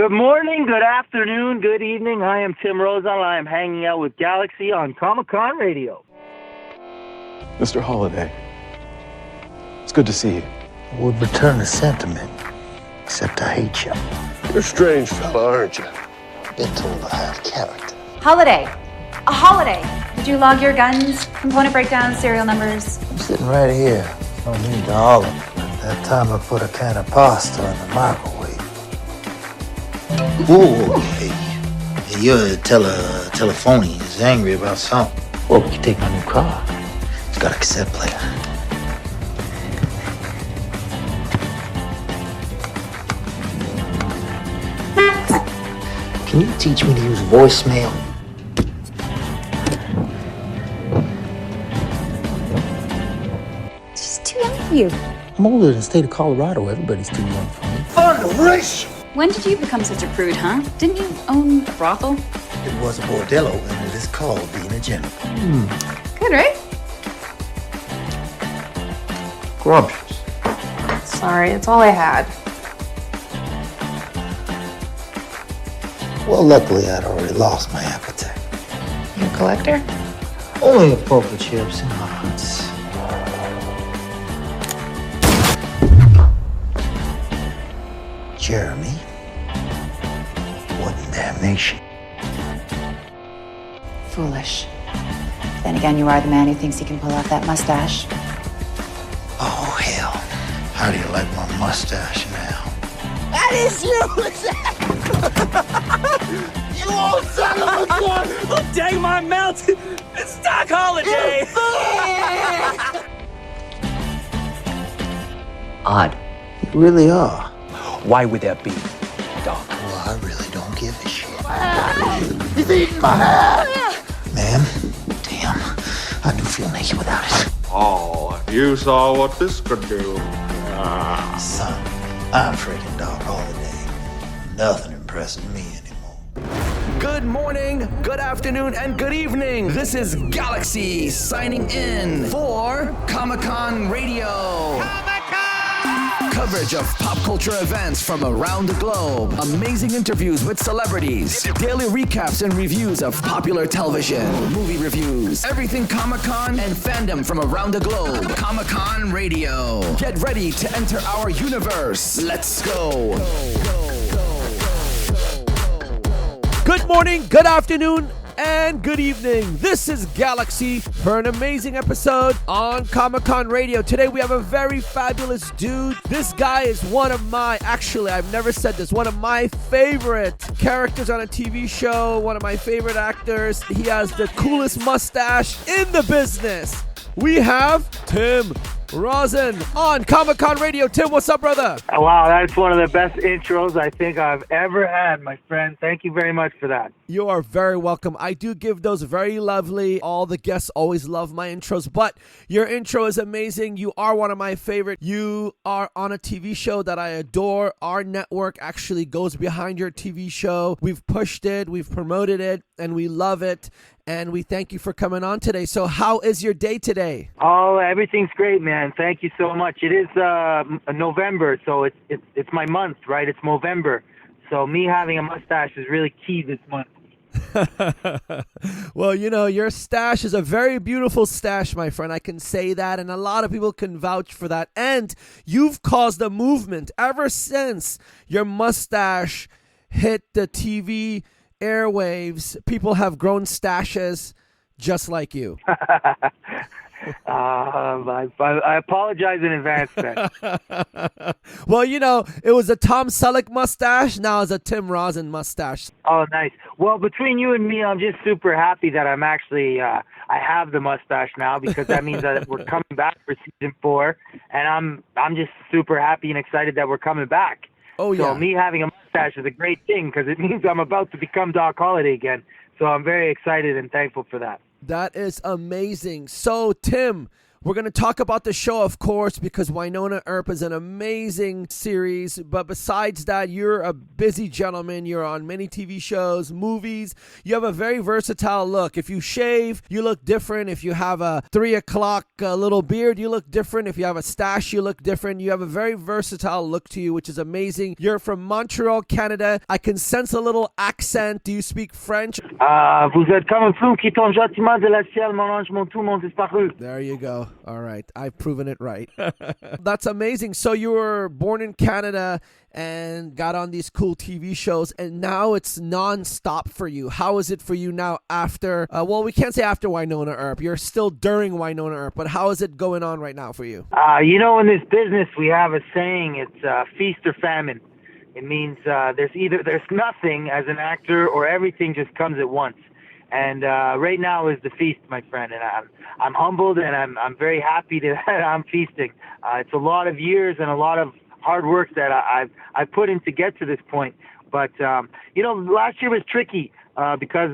Good morning, good afternoon, good evening. I am Tim Rozon. I am hanging out with Galaxy on Comic-Con Radio. Mr. Holliday, it's good to see you. I would return the sentiment, except I hate you. You're a strange fella, aren't you? Been told I have character. Holiday. A holiday. Did you log your guns, component breakdowns, serial numbers? I'm sitting right here. No need to holler. That time I put a can of pasta in the microwave. Ooh, hey, your telephony is angry about something. Well, we can take my new car. It's got a cassette player. Can you teach me to use voicemail? She's too young for you. I'm older than the state of Colorado. Everybody's too young for me. Fun race! When did you become such a prude, huh? Didn't you own a brothel? It was a bordello, and it is called being a gentleman. Good, right? Scrumptious. Sorry, it's all I had. Well, luckily, I'd already lost my appetite. You a collector? Only the poker chips and odds. Jeremy, what in damnation? Foolish. Then again, you are the man who thinks he can pull off that mustache. Oh, hell. How do you like my mustache now? That is you! You old son of a gun! Oh, dang my mouth! It's Doc Holliday! Odd. You really are. Why would that be, Doc? Well, I really don't give a shit. He's eating my hair! Ma'am, damn, I do feel naked without it. Oh, you saw what this could do. Son, I'm freaking Doc Holliday. Nothing impresses me anymore. Good morning, good afternoon, and good evening. This is Galaxy signing in for Comic-Con Radio. Coverage of pop culture events from around the globe. Amazing interviews with celebrities. Daily recaps and reviews of popular television. Movie reviews. Everything Comic-Con and fandom from around the globe. Comic-Con Radio. Get ready to enter our universe. Let's go. Good morning, good afternoon, and good evening. This is Galaxy for an amazing episode on Comic-Con Radio. Today we have a very fabulous dude. This guy is one of my, actually I've never said this, one of my favorite characters on a TV show, one of my favorite actors. He has the coolest mustache in the business. We have Tim Rozon on Comic-Con Radio. Tim, what's up, brother? Wow, that's one of the best intros I think I've ever had, my friend. Thank you very much for that. You are very welcome. I do give those very lovely. All the guests always love my intros, but your intro is amazing. You are one of my favorite. You are on a TV show that I adore. Our network actually goes behind your TV show. We've pushed it, we've promoted it, and we love it. And we thank you for coming on today. So how is your day today? Oh, everything's great, man. Thank you so much. It is November, so it's my month, right? It's Movember. So me having a mustache is really key this month. Well, you know, your stash is a very beautiful stash, my friend. I can say that, and a lot of people can vouch for that. And you've caused a movement ever since your mustache hit the TV airwaves. People have grown stashes just like you. I apologize in advance, man. Well, you know, it was a Tom Selleck mustache. Now it's a Tim Rozon mustache. Oh, nice. Well, between you and me, I'm just super happy that I'm actually, I have the mustache now, because that means that we're coming back for season 4, and I'm just super happy and excited that we're coming back. Oh, yeah. So me having a mustache is a great thing, because it means I'm about to become Doc Holliday again. So I'm very excited and thankful for that. That is amazing. So, Tim, We're going to talk about the show, of course, because Wynonna Earp is an amazing series. But besides that, you're a busy gentleman. You're on many TV shows, movies. You have a very versatile look. If you shave, you look different. If you have a 3 o'clock little beard, you look different. If you have a stash, you look different. You have a very versatile look to you, which is amazing. You're from Montreal, Canada. I can sense a little accent. Do you speak French? Vous êtes comme un flou qui tombe gentiment de la ciel, mon ange, mon tout, mon disparu. There you go. All right. I've proven it right. That's amazing. So you were born in Canada and got on these cool TV shows, and now it's non-stop for you. How is it for you now after, well, we can't say after Wynonna Earp. You're still during Wynonna Earp, but how is it going on right now for you? In this business, we have a saying, it's feast or famine. It means there's nothing as an actor, or everything just comes at once. And right now is the feast, my friend, and I'm humbled, and I'm very happy that I'm feasting. It's a lot of years and a lot of hard work that I've put in to get to this point. But last year was tricky because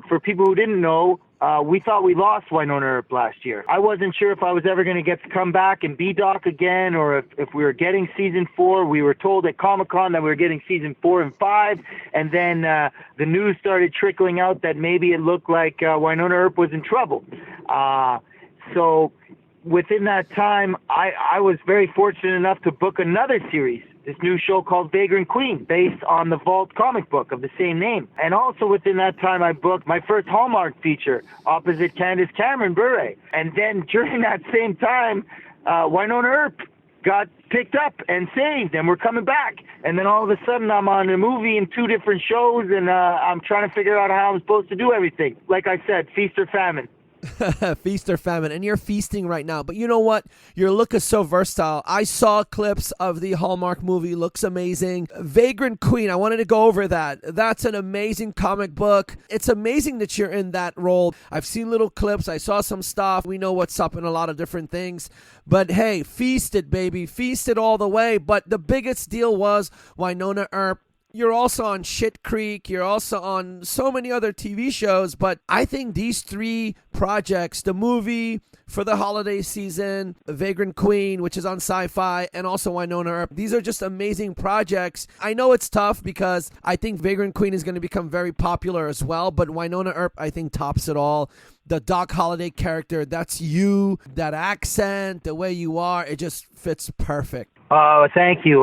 for people who didn't know, we thought we lost Wynonna Earp last year. I wasn't sure if I was ever going to get to come back and be Doc again, or if we were getting season 4. We were told at Comic-Con that we were getting season 4 and 5, and then the news started trickling out that maybe it looked like Wynonna Earp was in trouble. So within that time, I was very fortunate enough to book another series, this new show called Vagrant Queen, based on the Vault comic book of the same name. And also within that time, I booked my first Hallmark feature opposite Candace Cameron Bure. And then during that same time, Wynonna Earp got picked up and saved, and we're coming back. And then all of a sudden, I'm on a movie and 2 different shows, and I'm trying to figure out how I'm supposed to do everything. Like I said, feast or famine. Feast or famine, and you're feasting right now. But you know what? Your look is so versatile. I saw clips of the Hallmark movie. Looks amazing. Vagrant Queen, I wanted to go over that. That's an amazing comic book. It's amazing that you're in that role. I've seen little clips. I saw some stuff. We know what's up in a lot of different things. But hey, feast it, baby. Feast it all the way. But the biggest deal was Wynonna Earp. You're also on Schitt Creek. You're also on so many other TV shows. But I think these 3 projects, the movie for the holiday season, Vagrant Queen, which is on Sci-Fi, and also Wynonna Earp, these are just amazing projects. I know it's tough because I think Vagrant Queen is going to become very popular as well. But Wynonna Earp, I think, tops it all. The Doc Holliday character, that's you. That accent, the way you are, it just fits perfect. Oh, thank you.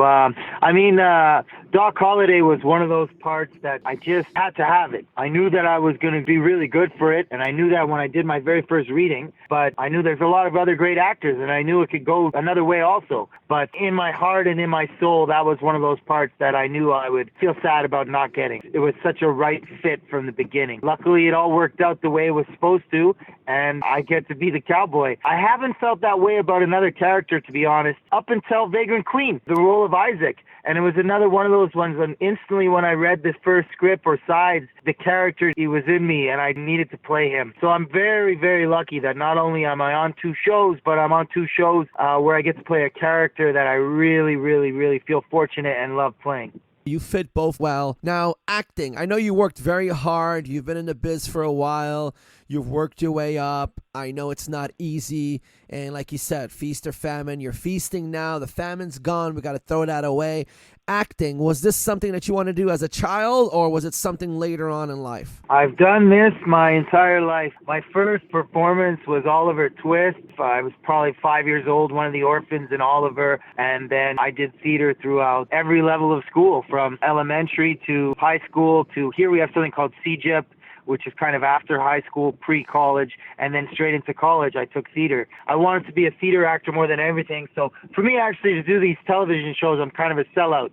Doc Holliday was one of those parts that I just had to have it. I knew that I was going to be really good for it, and I knew that when I did my very first reading, but I knew there's a lot of other great actors, and I knew it could go another way also. But in my heart and in my soul, that was one of those parts that I knew I would feel sad about not getting. It was such a right fit from the beginning. Luckily, it all worked out the way it was supposed to, and I get to be the cowboy. I haven't felt that way about another character, to be honest, up until Vagrant Queen, the role of Isaac. And it was another one of those ones when instantly when I read this first script or sides, the character, he was in me and I needed to play him. So I'm very, very lucky that not only am I on 2 shows, but I'm on 2 shows where I get to play a character that I really, really, really feel fortunate and love playing. You fit both well. Now, acting. I know you worked very hard. You've been in the biz for a while. You've worked your way up. I know it's not easy. And like you said, feast or famine. You're feasting now. The famine's gone. We got to throw that away. Acting, was this something that you want to do as a child, or was it something later on in life? I've done this my entire life. My first performance was Oliver Twist. I was probably 5 years old, one of the orphans in Oliver, and then I did theater throughout every level of school, from elementary to high school to here we have something called CGIP, which is kind of after high school, pre-college, and then straight into college, I took theater. I wanted to be a theater actor more than everything, so for me actually to do these television shows, I'm kind of a sellout,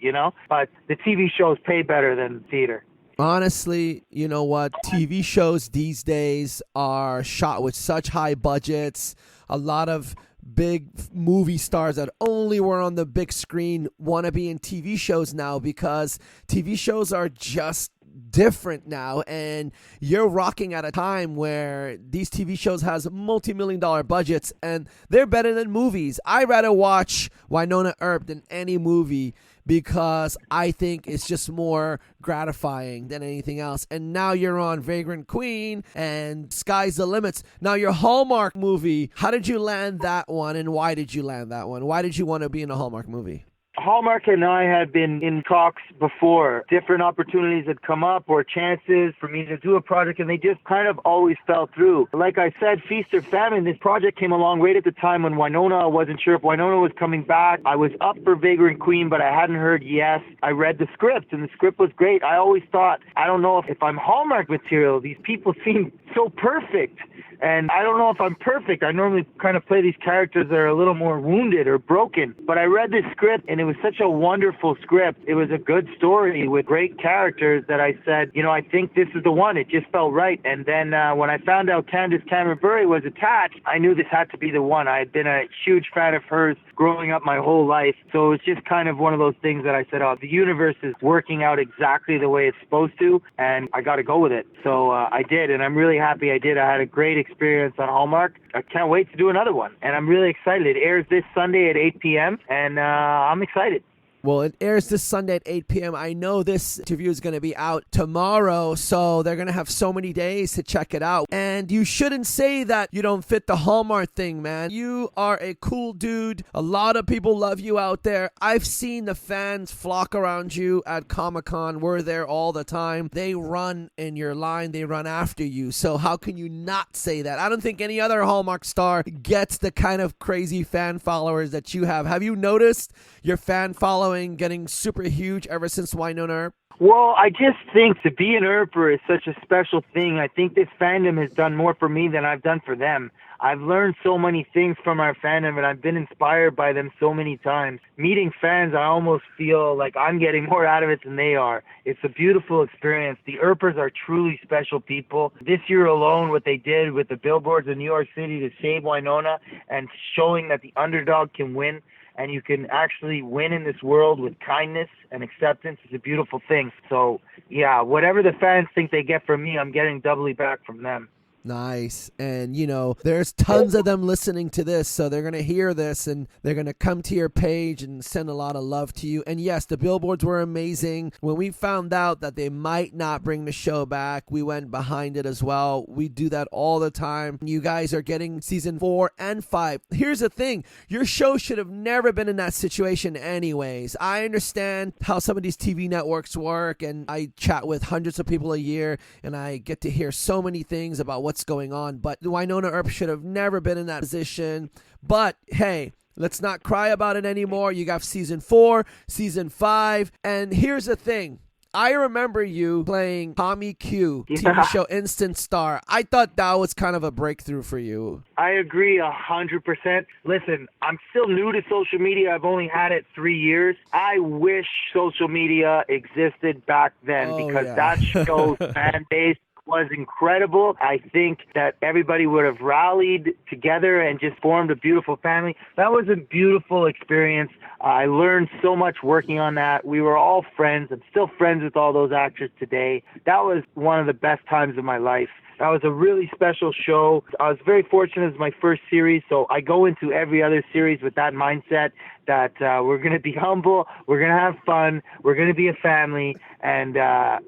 But the TV shows pay better than theater. Honestly, you know what? TV shows these days are shot with such high budgets. A lot of big movie stars that only were on the big screen want to be in TV shows now because TV shows are just different now, and you're rocking at a time where these TV shows has multi-million-dollar budgets and they're better than movies. I'd rather watch Wynonna Earp than any movie because I think it's just more gratifying than anything else. And now you're on Vagrant Queen and Sky's the Limits. Now your Hallmark movie, how did you land that one and why did you land that one? Why did you want to be in a Hallmark movie? Hallmark and I had been in talks before. Different opportunities had come up or chances for me to do a project, and they just kind of always fell through. Like I said, feast or famine, this project came along right at the time when Wynonna, I wasn't sure if Wynonna was coming back. I was up for Vagrant Queen, but I hadn't heard yes. I read the script, and the script was great. I always thought, I don't know if I'm Hallmark material. These people seem so perfect. And I don't know if I'm perfect. I normally kind of play these characters that are a little more wounded or broken. But I read this script, and it was such a wonderful script. It was a good story with great characters that I said, I think this is the one. It just felt right. And then when I found out Candace Cameron Bure was attached, I knew this had to be the one. I had been a huge fan of hers growing up my whole life. So it was just kind of one of those things that I said, the universe is working out exactly the way it's supposed to, and I got to go with it. So I did, and I'm really happy I did. I had a great experience on Hallmark. I can't wait to do another one, and I'm really excited. It airs this Sunday at 8 p.m., and I'm excited. Well, it airs this Sunday at 8 p.m. I know this interview is going to be out tomorrow, so they're going to have so many days to check it out. And you shouldn't say that you don't fit the Hallmark thing, man. You are a cool dude. A lot of people love you out there. I've seen the fans flock around you at Comic-Con. We're there all the time. They run in your line. They run after you. So how can you not say that? I don't think any other Hallmark star gets the kind of crazy fan followers that you have. Have you noticed your fan following getting super huge ever since Wynonna Earp? Well, I just think to be an Earper is such a special thing. I think this fandom has done more for me than I've done for them. I've learned so many things from our fandom, and I've been inspired by them so many times. Meeting fans, I almost feel like I'm getting more out of it than they are. It's a beautiful experience. The Earpers are truly special people. This year alone, what they did with the billboards in New York City to save Wynonna and showing that the underdog can win, and you can actually win in this world with kindness and acceptance is a beautiful thing. So, yeah, whatever the fans think they get from me, I'm getting doubly back from them. Nice. And, there's tons of them listening to this, so they're going to hear this and they're going to come to your page and send a lot of love to you. And yes, the billboards were amazing. When we found out that they might not bring the show back, we went behind it as well. We do that all the time. You guys are getting season 4 and 5. Here's the thing. Your show should have never been in that situation anyways. I understand how some of these TV networks work, and I chat with hundreds of people a year, and I get to hear so many things about what's going on, but Wynonna Earp should have never been in that position. But hey, let's not cry about it anymore. You got season 4, season 5, and here's the thing. I remember you playing Tommy Q, TV show Instant Star. I thought that was kind of a breakthrough for you. I agree 100%. Listen, I'm still new to social media. I've only had it 3 years. I wish social media existed back then because that show's fan base was incredible. I think that everybody would have rallied together and just formed a beautiful family. That was a beautiful experience. I learned so much working on that. We were all friends. I'm still friends with all those actors today. That was one of the best times of my life. That was a really special show. I was very fortunate. It was my first series, so I go into every other series with that mindset that we're going to be humble, we're going to have fun, we're going to be a family, and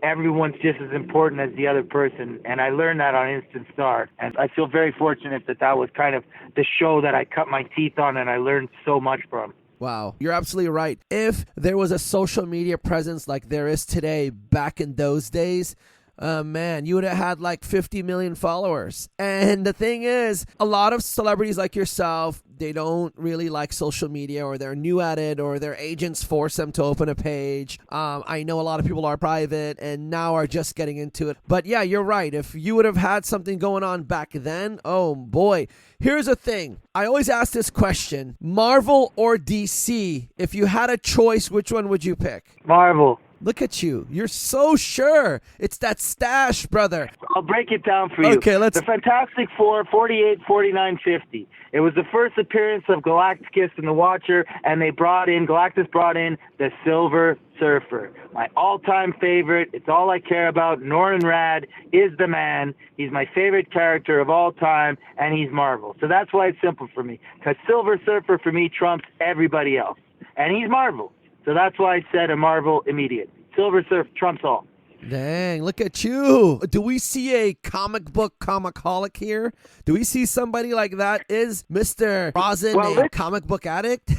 everyone's just as important as the other person. And I learned that on Instant Star. And I feel very fortunate that that was kind of the show that I cut my teeth on and I learned so much from. Wow, you're absolutely right. If there was a social media presence like there is today back in those days, man, you would have had like 50 million followers. And the thing is, a lot of celebrities like yourself, they don't really like social media, or they're new at it, or their agents force them to open a page. I know a lot of people are private and now are just getting into it. But yeah, you're right. If you would have had something going on back then, oh boy. Here's the thing. I always ask this question. Marvel or DC? If you had a choice, which one would you pick? Marvel. Look at you. You're so sure. It's that stash, brother. I'll break it down for you. Okay, let's... The Fantastic Four, 48, 49, 50. It was the first appearance of Galactus and the Watcher, and Galactus brought in the Silver Surfer. My all-time favorite. It's all I care about. Norrin Rad is the man. He's my favorite character of all time, and he's Marvel. So that's why it's simple for me. Because Silver Surfer, for me, trumps everybody else. And he's Marvel. So that's why I said a Marvel immediate. Silver Surfer trumps all. Dang, look at you. Do we see a comic book comic-holic here? Do we see somebody like that? Is Mr. Rozon a comic book addict?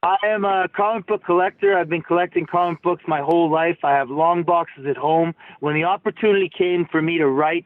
I am a comic book collector. I've been collecting comic books my whole life. I have long boxes at home. When the opportunity came for me to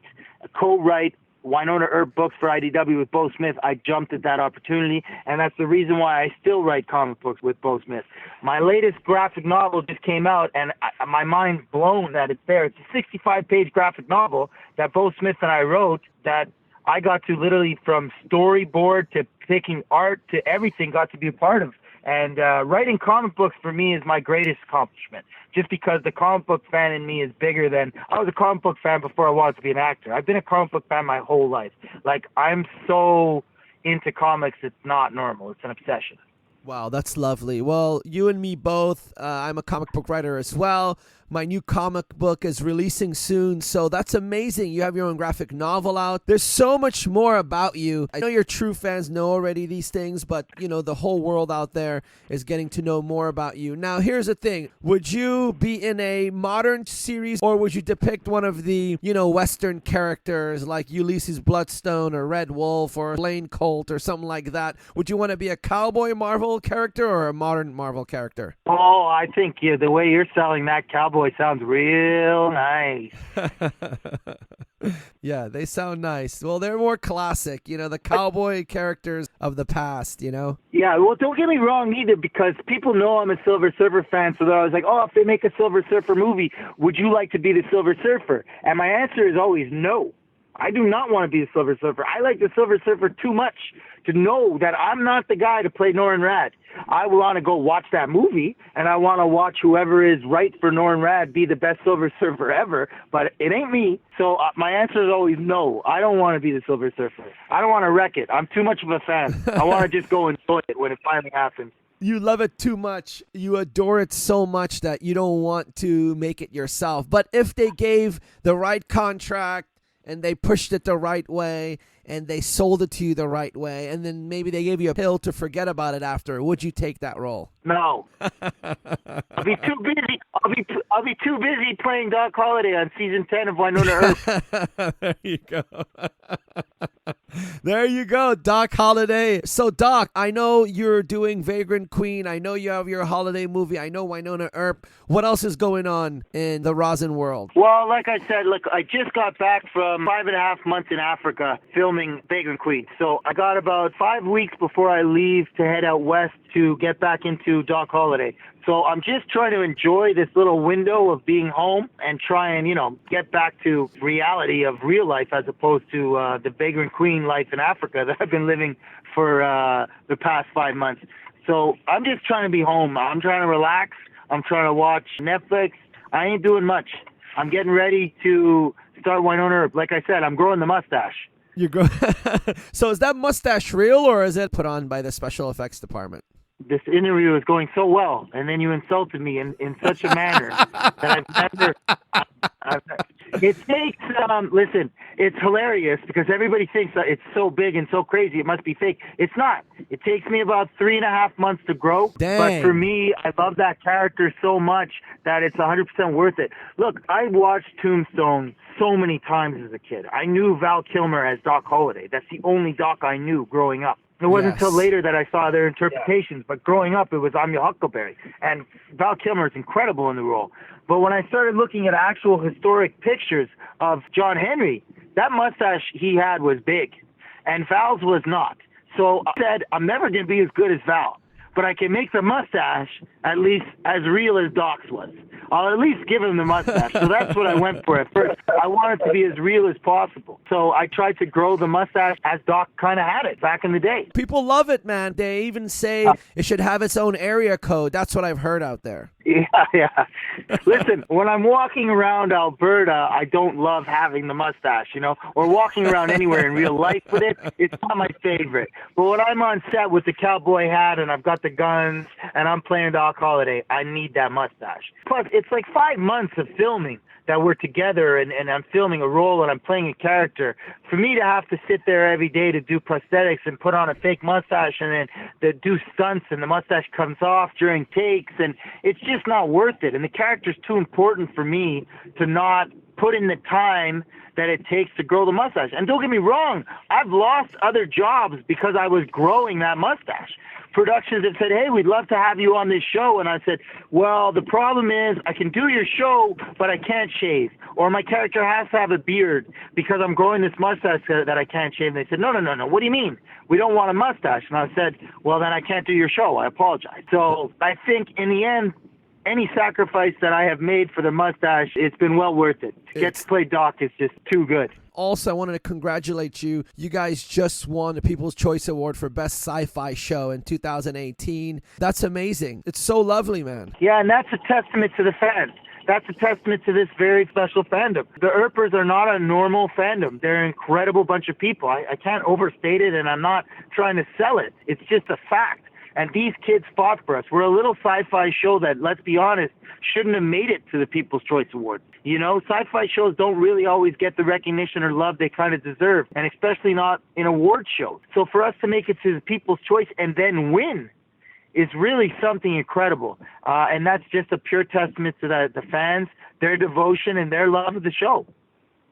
co-write Wynonna Earp books for IDW with Bo Smith, I jumped at that opportunity, and that's the reason why I still write comic books with Bo Smith. My latest graphic novel just came out, and my mind's blown that it's there. It's a 65-page graphic novel that Bo Smith and I wrote that I got to literally, from storyboard to picking art to everything, got to be a part of. And writing comic books for me is my greatest accomplishment, just because the comic book fan in me is bigger than... I was a comic book fan before I wanted to be an actor. I've been a comic book fan my whole life. Like, I'm so into comics, it's not normal. It's an obsession. Wow, that's lovely. Well, you and me both. I'm a comic book writer as well. My new comic book is releasing soon, so that's amazing. You have your own graphic novel out. There's so much more about you. I know your true fans know already these things, but, you know, the whole world out there is getting to know more about you. Now, here's the thing. Would you be in a modern series, or would you depict one of the, you know, Western characters like Ulysses Bloodstone or Red Wolf or Blaine Colt or something like that? Would you want to be a cowboy Marvel character or a modern Marvel character? Oh, I think the way you're selling that cowboy sounds real nice. Yeah, they sound nice. Well, they're more classic, you know, the cowboy characters of the past, you know? Yeah, well, don't get me wrong either, because people know I'm a Silver Surfer fan, so they're always like, oh, if they make a Silver Surfer movie, would you like to be the Silver Surfer? And my answer is always no. I do not want to be the Silver Surfer. I like the Silver Surfer too much to know that I'm not the guy to play Norrin Radd. I want to go watch that movie, and I want to watch whoever is right for Norrin Radd be the best Silver Surfer ever, but it ain't me. So my answer is always no. I don't want to be the Silver Surfer. I don't want to wreck it. I'm too much of a fan. I want to just go enjoy it when it finally happens. You love it too much. You adore it so much that you don't want to make it yourself. But if they gave the right contract, and they pushed it the right way, and they sold it to you the right way, and then maybe they gave you a pill to forget about it after, would you take that role? No. I'll be too busy. I'll be too busy playing Doc Holliday on season 10 of Wynonna Earp. There you go. There you go, Doc Holliday. So, Doc, I know you're doing Vagrant Queen. I know you have your holiday movie. I know Wynonna Earp. What else is going on in the Rozon world? Well, like I said, look, I just got back from 5.5 months in Africa filming Vagrant Queen. So I got about 5 weeks before I leave to head out west to get back into Doc Holliday. So I'm just trying to enjoy this little window of being home and try and, you know, get back to reality of real life as opposed to the Vagrant Queen life in Africa that I've been living for the past 5 months. So I'm just trying to be home. I'm trying to relax. I'm trying to watch Netflix. I ain't doing much. I'm getting ready to start Wynonna Earp. Like I said, I'm growing the mustache. So is that mustache real, or is it put on by the special effects department? This interview is going so well, and then you insulted me in such a manner that I've never... It takes, listen, it's hilarious because everybody thinks that it's so big and so crazy, it must be fake. It's not. It takes me about 3.5 months to grow. Dang. But for me, I love that character so much that it's 100% worth it. Look, I watched Tombstone so many times as a kid. I knew Val Kilmer as Doc Holliday. That's the only Doc I knew growing up. It wasn't until later that I saw their interpretations, but growing up, it was I'm Your Huckleberry. And Val Kilmer is incredible in the role. But when I started looking at actual historic pictures of John Henry, that mustache he had was big, and Val's was not. So I said, I'm never going to be as good as Val, but I can make the mustache at least as real as Doc's was. I'll at least give him the mustache. So that's what I went for at first. I wanted to be as real as possible. So I tried to grow the mustache as Doc kind of had it back in the day. People love it, man. They even say it should have its own area code. That's what I've heard out there. Yeah. Listen, when I'm walking around Alberta, I don't love having the mustache, or walking around anywhere in real life with it. It's not my favorite. But when I'm on set with the cowboy hat and I've got the guns and I'm playing Doc Holliday, I need that mustache. Plus, it's like 5 months of filming that we're together and I'm filming a role and I'm playing a character. For me to have to sit there every day to do prosthetics and put on a fake mustache and then to do stunts and the mustache comes off during takes, and it's just not worth it. And the character's too important for me to not put in the time that it takes to grow the mustache. And don't get me wrong, I've lost other jobs because I was growing that mustache. Productions have said, hey, we'd love to have you on this show. And I said, well, the problem is I can do your show, but I can't shave. Or my character has to have a beard because I'm growing this mustache that I can't shave. And they said, no. What do you mean? We don't want a mustache. And I said, well, then I can't do your show. I apologize. So I think in the end, any sacrifice that I have made for the mustache, it's been well worth it. To get to play Doc is just too good. Also, I wanted to congratulate you. You guys just won the People's Choice Award for Best Sci-Fi Show in 2018. That's amazing. It's so lovely, man. Yeah, and that's a testament to the fans. That's a testament to this very special fandom. The Earpers are not a normal fandom. They're an incredible bunch of people. I can't overstate it, and I'm not trying to sell it. It's just a fact. And these kids fought for us. We're a little sci-fi show that, let's be honest, shouldn't have made it to the People's Choice Awards. Sci-fi shows don't really always get the recognition or love they kind of deserve, and especially not in award shows. So for us to make it to the People's Choice and then win is really something incredible. And that's just a pure testament to the fans, their devotion, and their love of the show.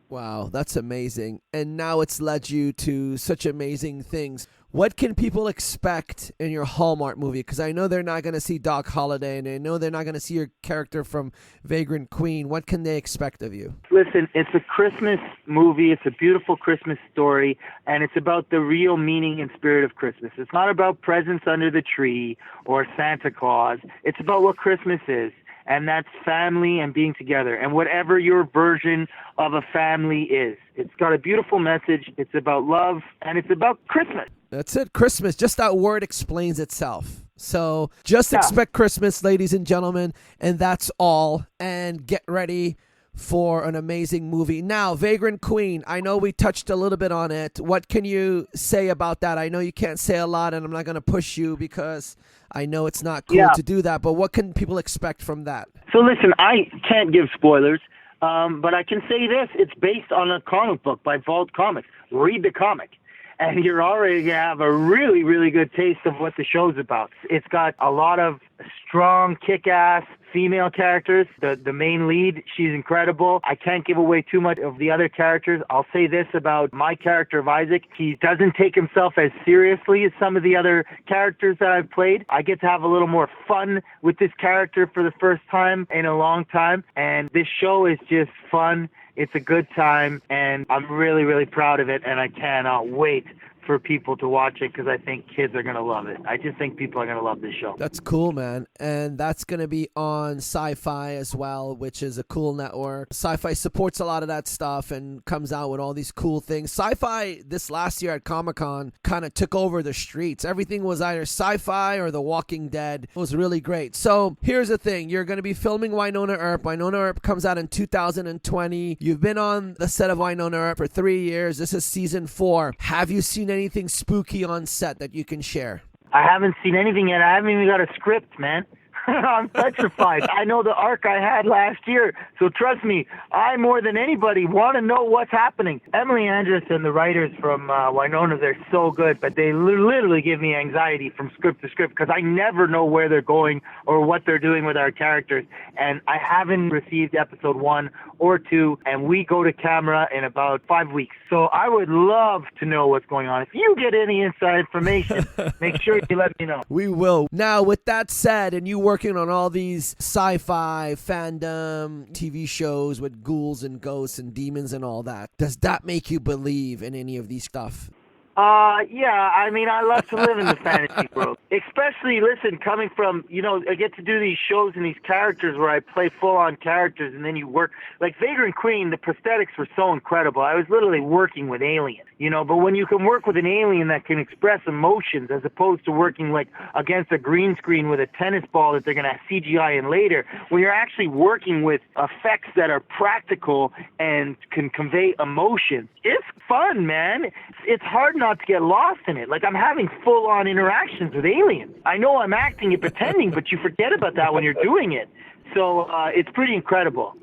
Wow, that's amazing. And now it's led you to such amazing things. What can people expect in your Hallmark movie? Because I know they're not going to see Doc Holliday, and I know they're not going to see your character from Vagrant Queen. What can they expect of you? Listen, it's a Christmas movie. It's a beautiful Christmas story, and it's about the real meaning and spirit of Christmas. It's not about presents under the tree or Santa Claus. It's about what Christmas is. And that's family and being together, and whatever your version of a family is. It's got a beautiful message. It's about love, and it's about Christmas. That's it, Christmas. Just that word explains itself. So just expect Christmas, ladies and gentlemen, and that's all. And get ready for an amazing movie. Now, Vagrant Queen, I know we touched a little bit on it. What can you say about that? I know you can't say a lot, and I'm not going to push you because I know it's not cool to do that, but what can people expect from that? So listen, I can't give spoilers, but I can say this. It's based on a comic book by Vault Comics. Read the comic, and you're already going to have a really, really good taste of what the show's about. It's got a lot of strong, kick-ass female characters. The main lead, she's incredible. I can't give away too much of the other characters. I'll say this about my character of Isaac. He doesn't take himself as seriously as some of the other characters that I've played. I get to have a little more fun with this character for the first time in a long time. And this show is just fun. It's a good time. And I'm really, really proud of it. And I cannot wait for people to watch it because I think kids are going to love it. I just think people are going to love this show. That's cool, man. And that's going to be on Syfy as well, which is a cool network. Syfy supports a lot of that stuff and comes out with all these cool things. Syfy this last year at Comic-Con kind of took over the streets. Everything was either Syfy or The Walking Dead. It was really great. So here's the thing. You're going to be filming Wynonna Earp. Wynonna Earp comes out in 2020. You've been on the set of Wynonna Earp for 3 years. This is season 4. Have you seen anything spooky on set that you can share? I haven't seen anything yet. I haven't even got a script, man. I'm petrified. I know the arc I had last year, so trust me, I more than anybody want to know what's happening. Emily Andress and the writers from Wynonna, they're so good, but they literally give me anxiety from script to script because I never know where they're going or what they're doing with our characters. And I haven't received episode 1 or 2, and we go to camera in about 5 weeks. So I would love to know what's going on. If you get any inside information, make sure you let me know. We will. Now, with that said, and you working on all these sci-fi, fandom, TV shows with ghouls and ghosts and demons and all that, does that make you believe in any of these stuff? Yeah, I mean, I love to live in the fantasy world. Especially, listen, coming from, I get to do these shows and these characters where I play full-on characters, and then you work. Like Vagrant Queen, the prosthetics were so incredible. I was literally working with aliens, but when you can work with an alien that can express emotions as opposed to working, like, against a green screen with a tennis ball that they're going to CGI in later, when you're actually working with effects that are practical and can convey emotion, it's fun, man. It's hard not to get lost in it. Like, I'm having full-on interactions with aliens. I know I'm acting and pretending, but you forget about that when you're doing it. So it's pretty incredible.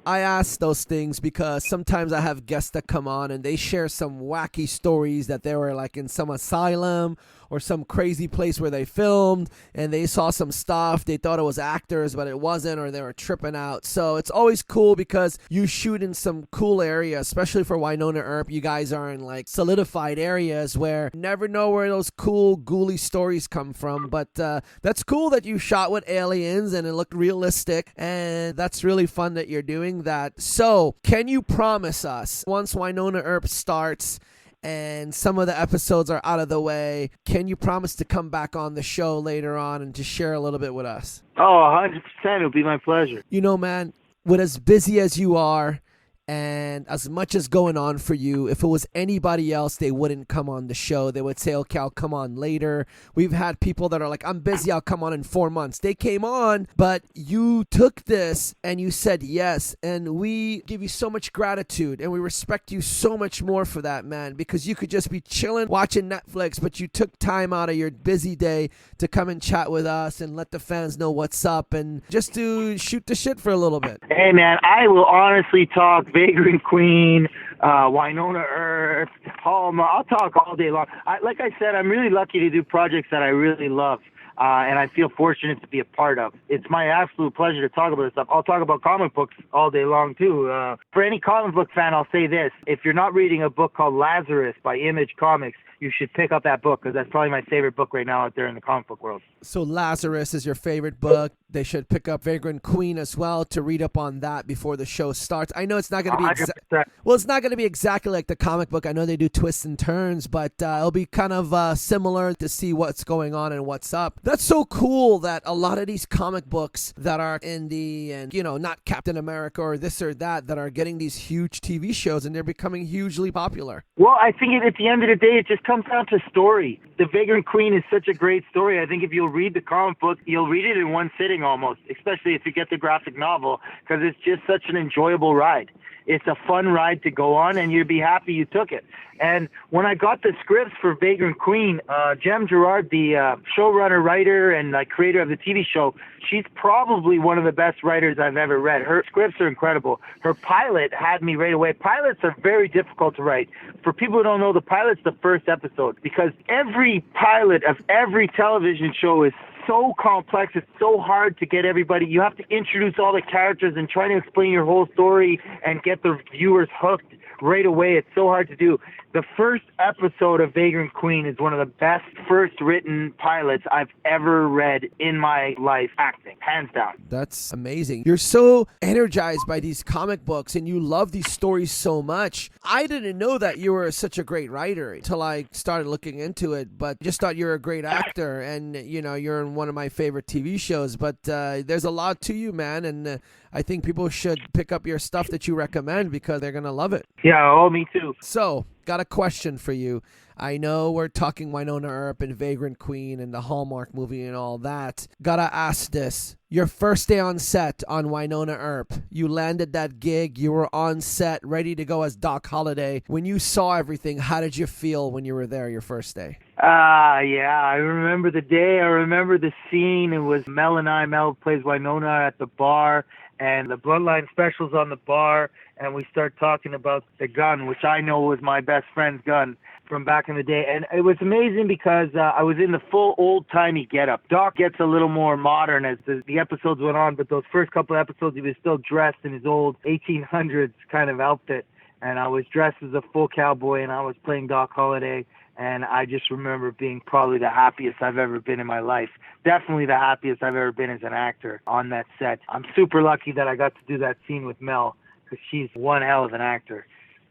I ask those things because sometimes I have guests that come on and they share some wacky stories that they were like in some asylum or some crazy place where they filmed and they saw some stuff. They thought it was actors, but it wasn't, or they were tripping out. So it's always cool because you shoot in some cool areas, especially for Wynonna Earp. You guys are in like solidified areas where you never know where those cool ghouly stories come from. But that's cool that you shot with aliens and it looked realistic, and that's really fun that you're doing that. So can you promise us, once Wynonna Earp starts and some of the episodes are out of the way, can you promise to come back on the show later on and to share a little bit with us? Oh, 100%. It'll be my pleasure. Man, with as busy as you are and as much as going on for you, if it was anybody else, they wouldn't come on the show. They would say, okay, I'll come on later. We've had people that are like, I'm busy, I'll come on in 4 months. They came on, but you took this and you said yes. And we give you so much gratitude and we respect you so much more for that, man, because you could just be chilling, watching Netflix, but you took time out of your busy day to come and chat with us and let the fans know what's up and just to shoot the shit for a little bit. Hey, man, I will honestly talk Vagrant Queen, Wynonna Earp, Hallmark. I'll talk all day long. Like I said, I'm really lucky to do projects that I really love, and I feel fortunate to be a part of. It's my absolute pleasure to talk about this stuff. I'll talk about comic books all day long, too. For any comic book fan, I'll say this. If you're not reading a book called Lazarus by Image Comics, you should pick up that book because that's probably my favorite book right now out there in the comic book world. So Lazarus is your favorite book. They should pick up Vagrant Queen as well to read up on that before the show starts. I know it's not going to be it's not going to be exactly like the comic book. I know they do twists and turns, but it'll be kind of similar to see what's going on and what's up. That's so cool that a lot of these comic books that are indie and, not Captain America or this or that are getting these huge TV shows and they're becoming hugely popular. Well, I think at the end of the day, it just comes down to story. The Vagrant Queen is such a great story. I think if you'll read the comic book, you'll read it in one sitting almost, especially if you get the graphic novel, because it's just such an enjoyable ride. It's a fun ride to go on, and you'd be happy you took it. And when I got the scripts for Vagrant Queen, Jem Gerard, the showrunner, writer, and creator of the TV show, she's probably one of the best writers I've ever read. Her scripts are incredible. Her pilot had me right away. Pilots are very difficult to write. For people who don't know, the pilot's the first episode, because every pilot of every television show is so complex. It's so hard to get everybody. You have to introduce all the characters and try to explain your whole story and get the viewers hooked right away. It's so hard to do. The first episode of Vagrant Queen is one of the best first written pilots I've ever read in my life, acting, hands down. That's amazing. You're so energized by these comic books and you love these stories so much. I didn't know that you were such a great writer until I started looking into it, but just thought you're a great actor and, you're in one of my favorite TV shows. But there's a lot to you, man, and I think people should pick up your stuff that you recommend because they're going to love it. Yeah, me too. So, got a question for you. I know we're talking Wynonna Earp and Vagrant Queen and the Hallmark movie and all that. Gotta ask this. Your first day on set on Wynonna Earp, you landed that gig, you were on set, ready to go as Doc Holliday. When you saw everything, how did you feel when you were there your first day? Yeah, I remember the day. I remember the scene. It was Mel and I. Mel plays Wynonna at the bar, and the Bloodline Special's on the bar, and we start talking about the gun, which I know was my best friend's gun from back in the day. And it was amazing because I was in the full old-timey getup. Doc gets a little more modern as the episodes went on, but those first couple of episodes, he was still dressed in his old 1800s kind of outfit. And I was dressed as a full cowboy, and I was playing Doc Holliday. And I just remember being probably the happiest I've ever been in my life. Definitely the happiest I've ever been as an actor on that set. I'm super lucky that I got to do that scene with Mel because she's one hell of an actor.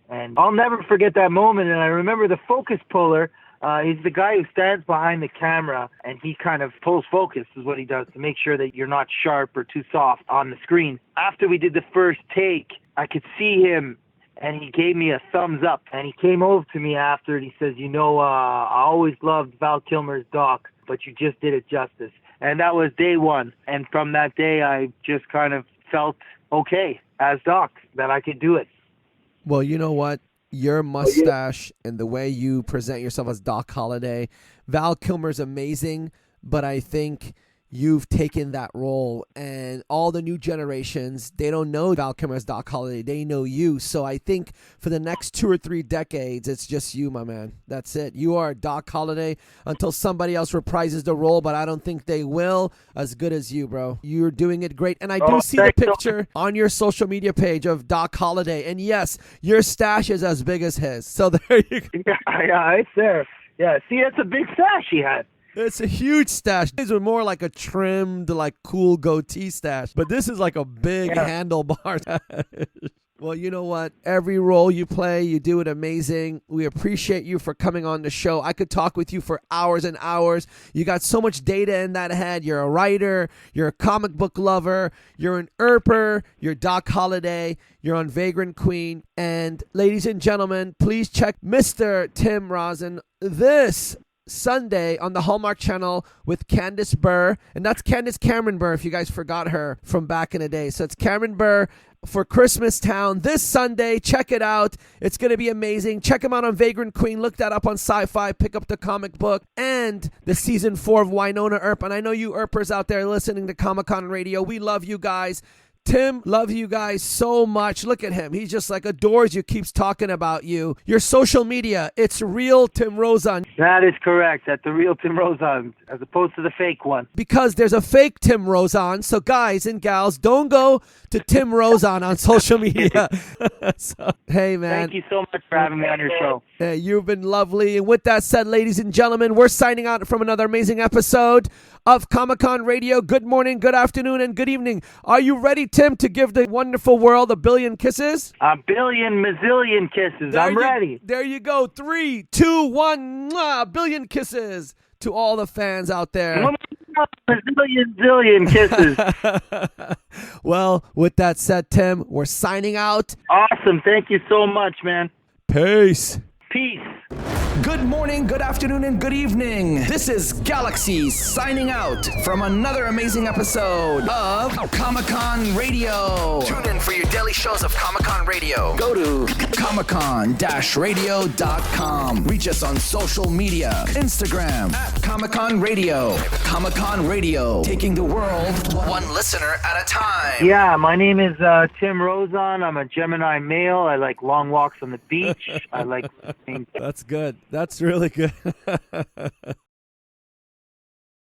And I'll never forget that moment. And I remember the focus puller. He's the guy who stands behind the camera, and he kind of pulls focus is what he does to make sure that you're not sharp or too soft on the screen. After we did the first take, I could see him, and he gave me a thumbs up. And he came over to me after, and he says, I always loved Val Kilmer's Doc, but you just did it justice. And that was day one. And from that day, I just kind of felt okay as Doc, that I could do it. Well, you know what? Your mustache and the way you present yourself as Doc Holliday, Val Kilmer's amazing, but I think you've taken that role, and all the new generations, they don't know Val Kilmer as Doc Holliday. They know you. So I think for the next 2 or 3 decades, it's just you, my man. That's it. You are Doc Holliday until somebody else reprises the role, but I don't think they will as good as you, bro. You're doing it great. And I do see the picture on your social media page of Doc Holliday. And yes, your stash is as big as his. So there you go. Yeah, it's there. Yeah, see, that's a big stash he had. It's a huge stash. These are more like a trimmed, like cool goatee stash. But this is like a big handlebar stash. Well, you know what? Every role you play, you do it amazing. We appreciate you for coming on the show. I could talk with you for hours and hours. You got so much data in that head. You're a writer. You're a comic book lover. You're an Earper. You're Doc Holliday. You're on Vagrant Queen. And ladies and gentlemen, please check Mr. Tim Rozon this Sunday on the Hallmark Channel with Candace Burr. And that's Candace Cameron Burr, if you guys forgot her from back in the day. So it's Cameron Burr for Christmas Town this Sunday. Check it out. It's going to be amazing. Check him out on Vagrant Queen. Look that up on Sci-Fi. Pick up the comic book and the season 4 of Wynonna Earp. And I know you Earpers out there listening to Comic-Con Radio. We love you guys. Tim, love you guys so much. Look at him. He just like adores you, keeps talking about you. Your social media, it's real Tim Rozon. That is correct. That's the real Tim Rozon as opposed to the fake one. Because there's a fake Tim Rozon. So guys and gals, don't go to Tim Rozon on social media. So, hey, man. Thank you so much for having me on your show. Hey, you've been lovely. And with that said, ladies and gentlemen, we're signing out from another amazing episode of Comic-Con Radio. Good morning, good afternoon, and good evening. Are you ready, Tim, to give the wonderful world a billion kisses? A billion, mazillion kisses. I'm ready. There you go. 3, 2, 1. Mwah, billion kisses to all the fans out there. Zillion kisses. Well, with that said, Tim, we're signing out. Awesome. Thank you so much, man. Peace. Peace. Good morning, good afternoon, and good evening. This is Galaxy signing out from another amazing episode of Comic-Con Radio. Tune in for your daily shows of Comic-Con Radio. Go to comiccon-radio.com. Reach us on social media, Instagram at Comic-Con Radio. Comic-Con Radio, taking the world one listener at a time. Yeah, my name is Tim Rozon. I'm a Gemini male. I like long walks on the beach. I like... That's good. That's really good.